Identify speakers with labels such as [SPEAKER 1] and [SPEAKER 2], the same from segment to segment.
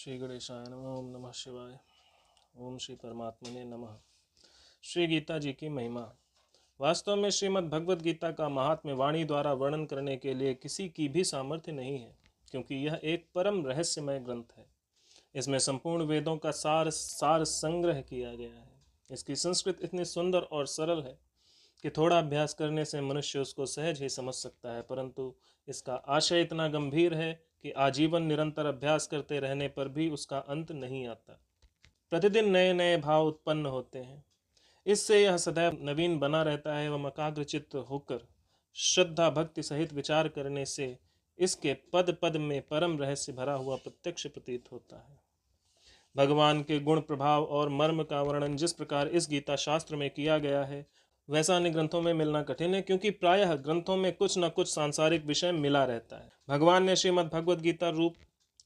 [SPEAKER 1] श्री गणेशाय नमः। ओम नमः शिवाय। ओम श्री परमात्मने नमः। श्री गीता जी की महिमा। वास्तव में श्रीमद् भगवद गीता का महात्म्य वाणी द्वारा वर्णन करने के लिए किसी की भी सामर्थ्य नहीं है, क्योंकि यह एक परम रहस्यमय ग्रंथ है। इसमें संपूर्ण वेदों का सार संग्रह किया गया है। इसकी संस्कृत इतनी सुंदर और सरल है कि थोड़ा अभ्यास करने से मनुष्य उसको सहज ही समझ सकता है, परंतु इसका आशय इतना गंभीर है कि आजीवन निरंतर अभ्यास करते रहने पर भी उसका अंत नहीं आता। प्रतिदिन नए नए भाव उत्पन्न होते हैं। इससे यह सदैव नवीन बना रहता है एवं एकाग्रचित्त होकर श्रद्धा भक्ति सहित विचार करने से इसके पद पद में परम रहस्य भरा हुआ प्रत्यक्ष प्रतीत होता है। भगवान के गुण प्रभाव और मर्म का वर्णन जिस प्रकार इस गीता शास्त्र में किया गया है, वैसा अन्य ग्रंथों में मिलना कठिन है, क्योंकि प्रायः ग्रंथों में कुछ न कुछ सांसारिक विषय मिला रहता है। भगवान ने श्रीमद् भगवद गीता रूप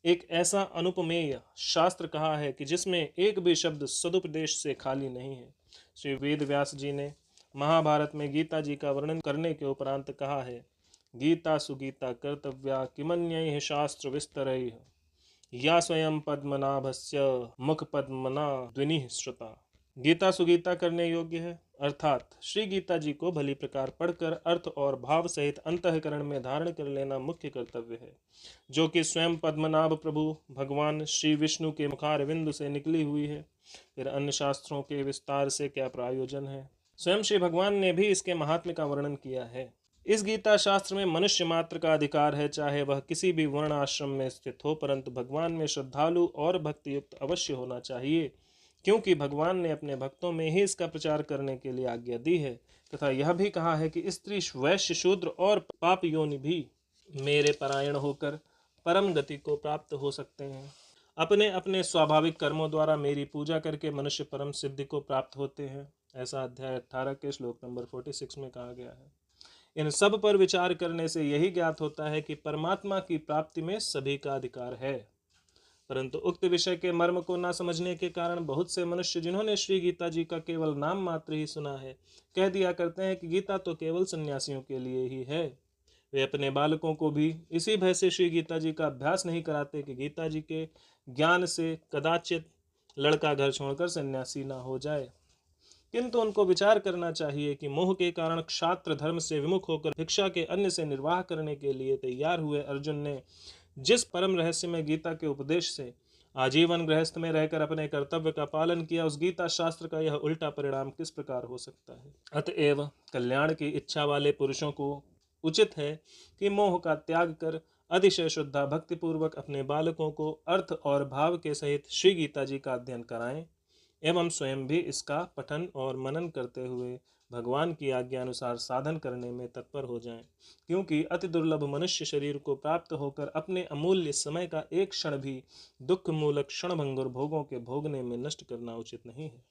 [SPEAKER 1] एक ऐसा अनुपमेय शास्त्र कहा है कि जिसमें एक भी शब्द सदुपदेश से खाली नहीं है। श्री वेद व्यास जी ने महाभारत में गीता जी का वर्णन करने के उपरांत कहा है, गीता सुगीता कर्तव्या किमन्यैः शास्त्र विस्तरैः या स्वयं पद्मनाभस्य मुख पद्मना द्विनिः श्रुता। गीता सुगीता करने योग्य है, अर्थात श्री गीता जी को भली प्रकार पढ़कर अर्थ और भाव सहित अंतःकरण में धारण कर लेना मुख्य कर्तव्य है, जो कि स्वयं पद्मनाभ प्रभु भगवान श्री विष्णु के मुखारविंद से निकली हुई है। फिर अन्य शास्त्रों के विस्तार से क्या प्रयोजन है। स्वयं श्री भगवान ने भी इसके महात्म्य का वर्णन किया है। इस गीता शास्त्र में मनुष्य मात्र का अधिकार है, चाहे वह किसी भी वर्ण आश्रम में स्थित हो, परंतु भगवान में श्रद्धालु और भक्ति युक्त अवश्य होना चाहिए, क्योंकि भगवान ने अपने भक्तों में ही इसका प्रचार करने के लिए आज्ञा दी है, तथा यह भी कहा है कि स्त्री वैश्य शूद्र और पाप योनि भी मेरे परायण होकर परम गति को प्राप्त हो सकते हैं। अपने अपने स्वाभाविक कर्मों द्वारा मेरी पूजा करके मनुष्य परम सिद्धि को प्राप्त होते हैं, ऐसा अध्याय 18 के श्लोक नंबर 46 में कहा गया है। इन सब पर विचार करने से यही ज्ञात होता है कि परमात्मा की प्राप्ति में सभी का अधिकार है, परंतु उक्त विषय के मर्म को न समझने के कारण बहुत से मनुष्य, जिन्होंने श्री गीता जी का केवल नाम मात्र ही सुना है, कह दिया करते हैं कि गीता तो केवल सन्यासियों के लिए ही है। वे अपने बालकों को भी इसी भय से श्री गीता जी का अभ्यास नहीं कराते कि गीता जी के ज्ञान से कदाचित लड़का घर छोड़कर सन्यासी ना हो जाए। किंतु उनको विचार करना चाहिए कि मोह के कारण क्षात्र धर्म से विमुख होकर भिक्षा के अन्न से निर्वाह करने के लिए तैयार हुए अर्जुन ने जिस परम रहस्य में गीता के उपदेश से आजीवन गृहस्थ में रहकर अपने कर्तव्य का पालन किया, उस गीता शास्त्र का यह उल्टा परिणाम किस प्रकार हो सकता है। अतएव कल्याण की इच्छा वाले पुरुषों को उचित है कि मोह का त्याग कर अतिशय श्रद्धा भक्ति पूर्वक अपने बालकों को अर्थ और भाव के सहित श्री गीता जी का अध्ययन कराएं एवं स्वयं भी इसका पठन और मनन करते हुए भगवान की आज्ञा अनुसार साधन करने में तत्पर हो जाएं, क्योंकि अति दुर्लभ मनुष्य शरीर को प्राप्त होकर अपने अमूल्य समय का एक क्षण भी दुख मूलक क्षणभंगुर भोगों के भोगने में नष्ट करना उचित नहीं है।